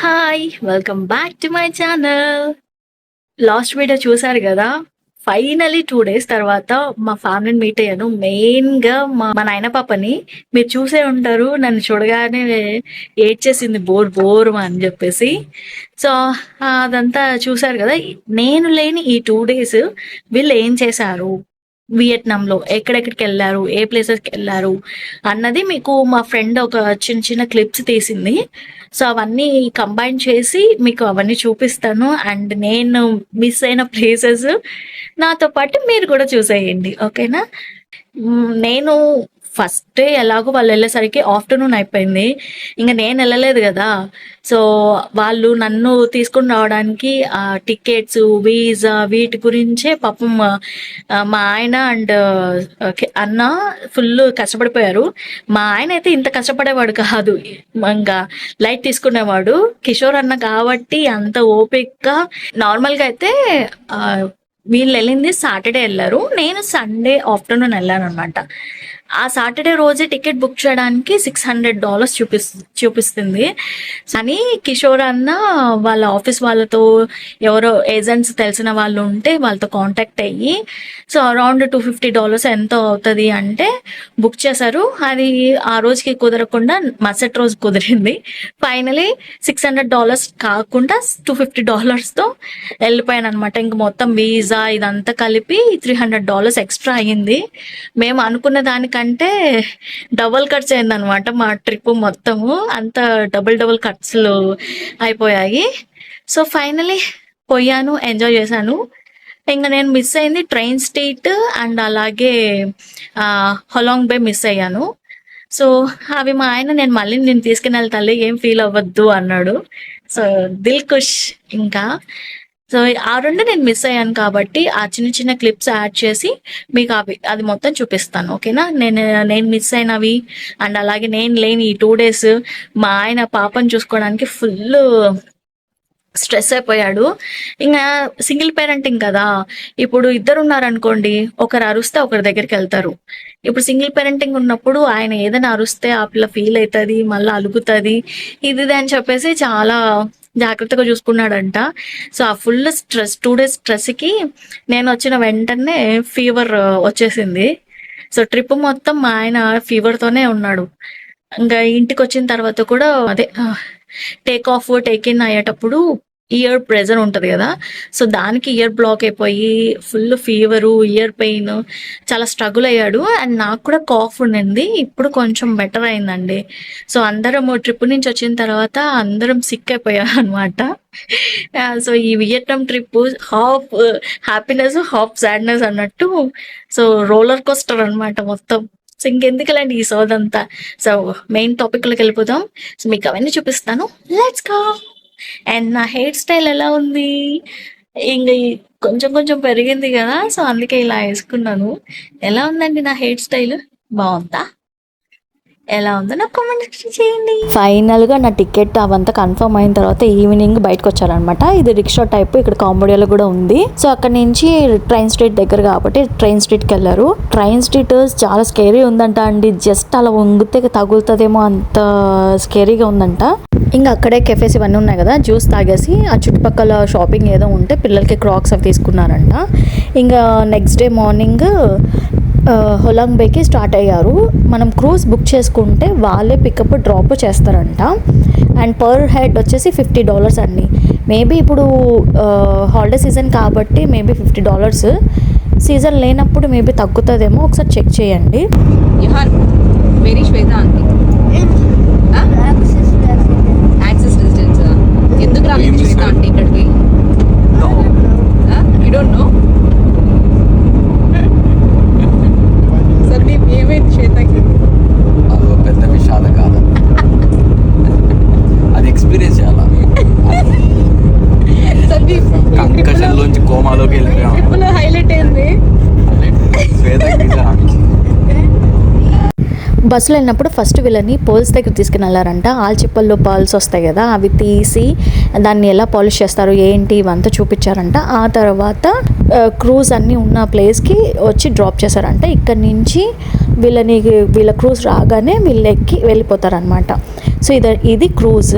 Hi! Welcome back to my channel. Last video చూసారు గదా! Finally 2 days తర్వాత మా ఫ్యామిలీని మీట్ అయ్యాను. మెయిన్‌గా మా నాయన పాపని మీరు చూసే ఉంటారు. నన్ను చూడగానే ఏడ్చేసింది బోర్ అని జెప్పేసి. సో, అదంతా చూసారు గదా! నేను లేని ఈ 2 డేస్ వీళ్ళేం చేశారు? వియట్నాంలో ఎక్కడెక్కడికెళ్లారు? ఏ ప్లేసెస్‌కెళ్లారు? అన్నది మీకు మా ఫ్రెండ్ ఒక చిన్న క్లిప్స్ తీసింది. సో, అవన్నీ కంబైన్ చేసి మీకు అవన్నీ చూపిస్తాను. అండ్ నేను మిస్ అయిన ప్లేసెస్ నాతో పాటు మీరు కూడా చూసేయండి. ఓకేనా? నేను ఫస్ట్ డే ఎలాగో వాళ్ళెళ్ళేసరికి ఆఫ్టర్‌నూన్ అయిపోయింది. ఇంక నేనెళ్ళలేదు గదా! సో, వాళ్ళు నన్ను తీసుకొని రావడానికి టికెట్సు, వీసా వీటి గురించే పాపం మా ఆయన అండ్ అన్న ఫుల్లు కష్టపడిపోయారు. మా ఆయనయితే ఇంత కష్టపడేవాడు కాదు. ఇంగా లైట్ తీసుకునేవాడు. కిషోర్ అన్న కాబట్టి అంత ఓపికగా నార్మల్‌గా అయితే వీళ్ళెళ్ళింది సాటర్‌డే ఎళ్లారు. నేను సండే ఆఫ్టర్‌నూన్ ఎళ్ళాననమాట. ఆ సాటర్‌డే రోజే టికెట్ బుక్ చేయడానికి $600 చూపిస్తుంది. కానీ కిషోర్ అన్న వాళ్ళ ఆఫీస్ వాళ్ళతో ఎవరో ఏజెంట్స్ తెలిసిన వాళ్ళు ఉంటే వాళ్ళతో కాంటాక్ట్ అయ్యి సో అరౌండ్ $250 ఎంతో అవుతది అంటే బుక్ చేశారు. అది ఆ రోజుకి కుదరకుండా మరుసటి రోజు కుదిరింది. ఫైనలీ $600 కాకుండా $250తో వెళ్ళిపోయాననమాట. ఇంక మొత్తం వీసా ఇదంతా కలిపి $300 ఎక్స్ట్రా అయ్యింది. మేము అనుకున్న దానికంటే డబుల్ ఖర్చు అయిందనమాట మా ట్రిప్ మొత్తము. అంత డబుల్ ఖర్చులు అయిపోయాయి. సో ఫైనలీ పోయాను, ఎంజాయ్ చేశాను. ఇంకా నేను మిస్ అయింది ట్రైన్ స్ట్రీట్ అండ్ అలాగే హొలాంగ్ బే మిస్ అయ్యాను. సో అవి మా ఆయన నేను తీసుకుని వెళ్తాలే ఏం ఫీల్ అవ్వద్దు అన్నాడు. సో దిల్ ఖుష్. ఇంకా సో ఆ 2 నేను మిస్ అయ్యాను కాబట్టి ఆ చిన్న క్లిప్స్ యాడ్ చేసి మీకు అది మొత్తం చూపిస్తాను. ఓకేనా? నేను మిస్ అయినవి అండ్ అలాగే నేను లేని ఈ 2 డేస్ మా ఆయన పాపను చూసుకోవడానికి ఫుల్ స్ట్రెస్ అయిపోయాడు. ఇంకా సింగిల్ పేరెంటింగ్ కదా! ఇప్పుడు ఇద్దరు ఉన్నారనుకోండి, ఒకరు అరుస్తే ఒకరి దగ్గరికి వెళ్తారు. ఇప్పుడు సింగిల్ పేరెంటింగ్ ఉన్నప్పుడు ఆయన ఏదైనా అరుస్తే ఆ పిల్ల ఫీల్ అవుతుంది, మళ్ళీ అలుగుతుంది, ఇది అని చెప్పేసి చాలా జాగ్రత్తగా చూసుకున్నాడంట. సో ఆ ఫుల్ స్ట్రెస్ 2 డేస్ స్ట్రెస్కి నేను వచ్చిన వెంటనే ఫీవర్ వచ్చేసింది. సో ట్రిప్ మొత్తం మా ఆయన ఫీవర్తోనే ఉన్నాడు. ఇంకా ఇంటికి వచ్చిన తర్వాత కూడా అదే టేక్ ఆఫ్ టేక్ ఇన్ అయ్యేటప్పుడు ఇయర్ ప్రెజర్ ఉంటది కదా! సో దానికి ఇయర్ బ్లాక్ అయిపోయి ఫుల్ ఫీవరు, ఇయర్ పెయిన్ చాలా స్ట్రగుల్ అయ్యాడు. అండ్ నాకు కూడా కాఫ్ ఉండింది. ఇప్పుడు కొంచెం బెటర్ అయిందండి. సో అందరం ట్రిప్ నుంచి వచ్చిన తర్వాత అందరం సిక్ అయిపోయాం అనమాట. సో ఈ Vietnam trip half happiness, half sadness అన్నట్టు. సో రోలర్ కోస్టర్ అనమాట మొత్తం. సో ఇంకెందుకులేండి ఈ సోదంతా. సో మెయిన్ టాపిక్లోకి వెళ్ళిపోదాం. సో మీకు అవన్నీ చూపిస్తాను. Let's go. అండ్ నా హెయిర్ స్టైల్ ఎలా ఉంది? ఇంక కొంచెం పెరిగింది కదా! సో అందుకే ఇలా వేసుకున్నాను. ఎలా ఉందండి నా హెయిర్ స్టైల్? బాగుందా? ఎలా ఉందో నాకు కామెంట్ చేయండి. ఫైనల్గా నా టికెట్ అవంతా కన్ఫర్మ్ అయిన తర్వాత ఈవినింగ్ బయటకు వచ్చారనమాట. ఇది రిక్షా టైప్, ఇక్కడ కాంబోడియాలో కూడా ఉంది. సో అక్కడ నుంచి ట్రైన్ స్ట్రీట్ దగ్గర కాబట్టి ట్రైన్ స్ట్రీట్కి వెళ్ళారు. ట్రైన్ స్ట్రీట్ చాలా స్కేరీ ఉందంట అండి. జస్ట్ అలా వంగితే తగులుతుందేమో అంత స్కేరీగా ఉందంట. ఇంకా అక్కడే కెఫేస్ ఇవన్నీ ఉన్నాయి కదా, జ్యూస్ తాగేసి ఆ చుట్టుపక్కల షాపింగ్ ఏదో ఉంటే పిల్లలకి క్రాక్స్ అవి తీసుకున్నారంట. ఇంకా నెక్స్ట్ డే మార్నింగ్ హొలాంగ్ బేకి స్టార్ట్ అయ్యారు. మనం క్రూజ్ బుక్ చేసుకుంటే వాళ్ళే పికప్ డ్రాప్ చేస్తారంట. అండ్ పర్ హెడ్ వచ్చేసి $50 అండి. మేబీ ఇప్పుడు హాలిడే సీజన్ కాబట్టి మేబీ $50. సీజన్ లేనప్పుడు మేబీ తగ్గుతుందేమో, ఒకసారి చెక్ చేయండి. ఎందుకు రాలేదు శ్వేత అంటే ఇక్కడికి? You don't know? సందీప్ ఏమైంది శ్వేతకి? అది పెద్ద విషయాలు కాదు, అది ఎక్స్పీరియన్స్ చేయాలి. సందీప్ కంకషన్లోంచి కోమాలోకి వెళ్ళిపోయాం. హైలైట్ అయింది శ్వేతకి. బస్సులో వెళ్ళినప్పుడు ఫస్ట్ వీళ్ళని పర్ల్స్ దగ్గర తీసుకుని వెళ్ళారంట. ఆల్చిప్పల్లో పర్ల్స్ వస్తాయి కదా, అవి తీసి దాన్ని ఎలా పాలిష్ చేస్తారు ఏంటి ఇవంతా చూపించారంట. ఆ తర్వాత క్రూజ్ అన్నీ ఉన్న ప్లేస్కి వచ్చి డ్రాప్ చేశారంట. ఇక్కడ నుంచి వీళ్ళ క్రూజ్ రాగానే వీళ్ళు ఎక్కి వెళ్ళిపోతారనమాట. సో ఇది క్రూజ్.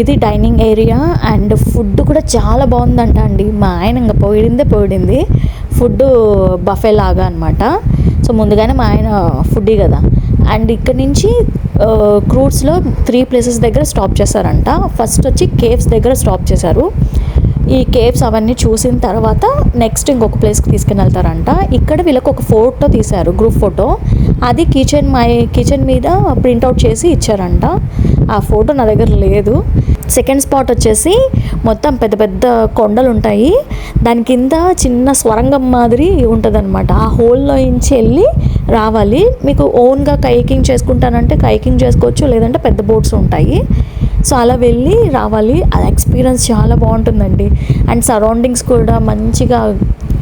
ఇది డైనింగ్ ఏరియా అండ్ ఫుడ్ కూడా చాలా బాగుందంట అండి. మా ఆయన ఇంకా పోయింది ఫుడ్ బఫే లాగా అనమాట. సో ముందుగానే మా ఆయన ఫుడ్డీ కదా. అండ్ ఇక్కడ నుంచి క్రూడ్స్లో 3 ప్లేసెస్ దగ్గర స్టాప్ చేశారంట. ఫస్ట్ వచ్చి కేవ్స్ దగ్గర స్టాప్ చేశారు. ఈ కేవ్స్ అవన్నీ చూసిన తర్వాత నెక్స్ట్ ఇంకొక ప్లేస్కి తీసుకుని వెళ్తారంట. ఇక్కడ వీళ్ళకి ఒక ఫోటో తీశారు, గ్రూప్ ఫోటో. అది కిచెన్ మీద ప్రింట్అవుట్ చేసి ఇచ్చారంట. ఆ ఫోటో నా దగ్గర లేదు. సెకండ్ స్పాట్ వచ్చేసి మొత్తం పెద్ద పెద్ద కొండలు ఉంటాయి. దాని కింద చిన్న స్వరంగం మాదిరి ఉంటుంది అనమాట. ఆ హోల్లో నుంచి వెళ్ళి రావాలి. మీకు ఓన్గా కైకింగ్ చేసుకుంటానంటే కైకింగ్ చేసుకోవచ్చు, లేదంటే పెద్ద బోట్స్ ఉంటాయి. సో అలా వెళ్ళి రావాలి. ఆ ఎక్స్పీరియన్స్ చాలా బాగుంటుందండి. అండ్ సరౌండింగ్స్ కూడా మంచిగా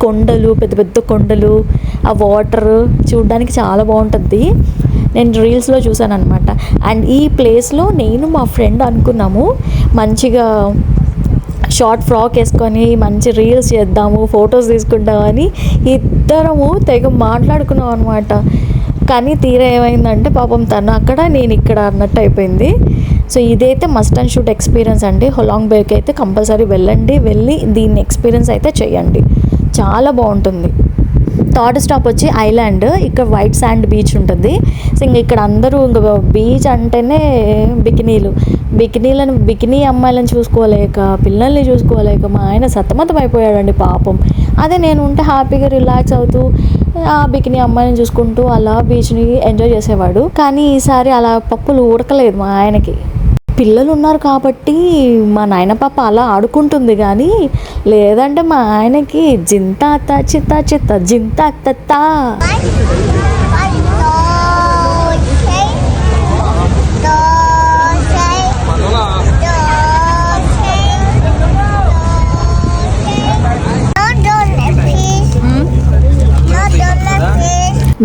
కొండలు, పెద్ద పెద్ద కొండలు, ఆ వాటర్ చూడడానికి చాలా బాగుంటుంది. నేను రీల్స్లో చూసాను అనమాట. అండ్ ఈ ప్లేస్లో నేను మా ఫ్రెండ్ అనుకున్నాము మంచిగా షార్ట్ ఫ్రాక్ వేసుకొని మంచి రీల్స్ చేద్దాము, ఫొటోస్ తీసుకుంటామని ఇద్దరము తెగ మాట్లాడుకున్నాం అనమాట. కానీ తీరా ఏమైందంటే పాపం తను అక్కడ, నేను ఇక్కడ అన్నట్టు అయిపోయింది. సో ఇదైతే మస్ట్ అండ్ షూట్ ఎక్స్పీరియన్స్ అండి. హొలాంగ్ బేకి అయితే కంపల్సరీ వెళ్ళి దీన్ని ఎక్స్పీరియన్స్ అయితే చేయండి, చాలా బాగుంటుంది. థర్డ్ స్టాప్ వచ్చి ఐలాండ్. ఇక్కడ వైట్ శాండ్ బీచ్ ఉంటుంది. సో ఇంక ఇక్కడ అందరూ ఇంక బీచ్ అంటేనే బికినీ అమ్మాయిలను చూసుకోలేక, పిల్లల్ని చూసుకోలేక మా ఆయన సతమతం అయిపోయాడండి పాపం. అదే నేను ఉంటే హ్యాపీగా రిలాక్స్ అవుతూ ఆ బికినీ అమ్మాయిని చూసుకుంటూ అలా బీచ్ని ఎంజాయ్ చేసేవాడు. కానీ ఈసారి అలా పప్పులు ఉడకలేదు మా ఆయనకి. పిల్లలు ఉన్నారు కాబట్టి మా నాయన పాప అలా ఆడుకుంటుంది, కానీ లేదంటే మా ఆయనకి జింతా చిత్త చిత్త జింతా తత్తా.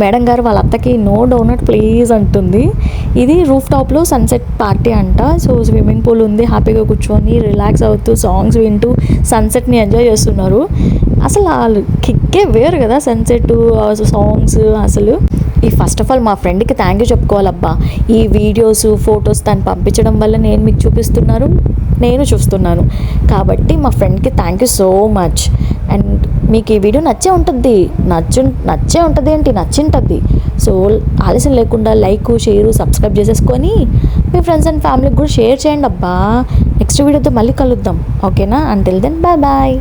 మేడం గారు వాళ్ళ అత్తకి నో డోనట్ ప్లీజ్ అంటుంది. ఇది రూఫ్ టాప్లో సన్సెట్ పార్టీ అంట. సో స్విమ్మింగ్ పూల్ ఉంది, హ్యాపీగా కూర్చొని రిలాక్స్ అవుతూ సాంగ్స్ వింటూ సన్సెట్ని ఎంజాయ్ చేస్తున్నారు. అసలు వాళ్ళు కిక్కే వేరు కదా, సన్సెట్ సాంగ్స్. అసలు ఫస్ట్ ఆఫ్ ఆల్ మా ఫ్రెండ్కి థ్యాంక్ యూ చెప్పుకోవాలబ్బా. ఈ వీడియోస్ ఫొటోస్ తను పంపించడం వల్ల నేను మీకు నేను చూస్తున్నాను కాబట్టి మా ఫ్రెండ్కి thank you so much. And మీకు ఈ వీడియో నచ్చే ఉంటుంది నచ్చింటుంది. సో ఆలస్యం లేకుండా లైక్, షేరు, సబ్స్క్రైబ్ చేసేసుకొని మీ ఫ్రెండ్స్ అండ్ ఫ్యామిలీకి కూడా షేర్ చేయండి అబ్బా. నెక్స్ట్ వీడియోతో మళ్ళీ కలుద్దాం, ఓకేనా? Until then bye.